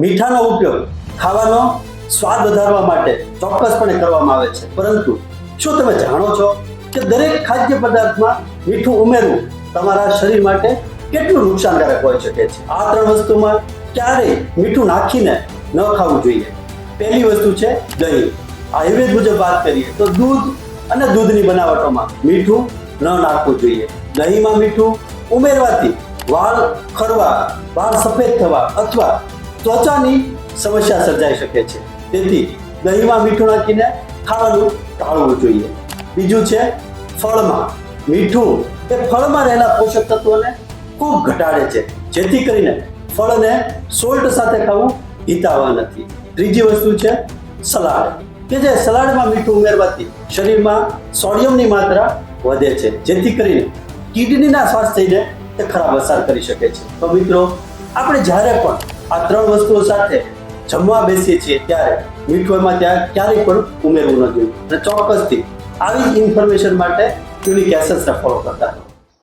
મીઠાનો ઉપયોગ ખાવાનો સ્વાદ વધારવા માટે ચોક્કસપણે કરવામાં આવે છે, પરંતુ શું તમે જાણો છો કે દરેક ખાદ્ય પદાર્થમાં મીઠું ઉમેરવું તમારા શરીર માટે કેટલું નુકસાનકારક હોઈ શકે છે? આ ત્રણ વસ્તુમાં ક્યારેય મીઠું નાખીને ન ખાવું જોઈએ. પહેલી વસ્તુ છે દહીં. આયુર્વેદ મુજબ વાત કરીએ તો દૂધ અને દૂધની બનાવટોમાં મીઠું ન નાખવું જોઈએ. દહીંમાં મીઠું ઉમેરવાથી વાળ ખરવા, વાળ સફેદ થવા અથવા ત્વચાની સમસ્યા સર્જાઈ શકે છે. તેથી દહીંમાં મીઠું નાખીને ખાવાનું ટાળવું જોઈએ. બીજું છે ફળમાં. મીઠું એ ફળમાં રહેલા પોષક તત્વોને ખૂબ ઘટાડે છે, જેથી કરીને ફળને સોલ્ટ સાથે ખાવું હિતાવહ નથી. ત્રીજી વસ્તુ છે સલાડ, કે જે સલાડમાં મીઠું ઉમેરવાથી શરીરમાં સોડિયમની માત્રા વધે છે, જેથી કરીને કિડનીના સ્વાસ્થ્યને તે ખરાબ અસર કરી શકે છે. તો મિત્રો, આપણે જ્યારે પણ આ ત્રણ વસ્તુઓ સાથે જમવા બેસીએ છીએ ત્યારે મીઠું એમાં ક્યારેય પણ ઉમેરવું ન જોઈએ. અને ચોક્કસથી આવી જ ઇન્ફોર્મેશન માટે યુનિક એસેન્સને ફોલો કરતા રહો.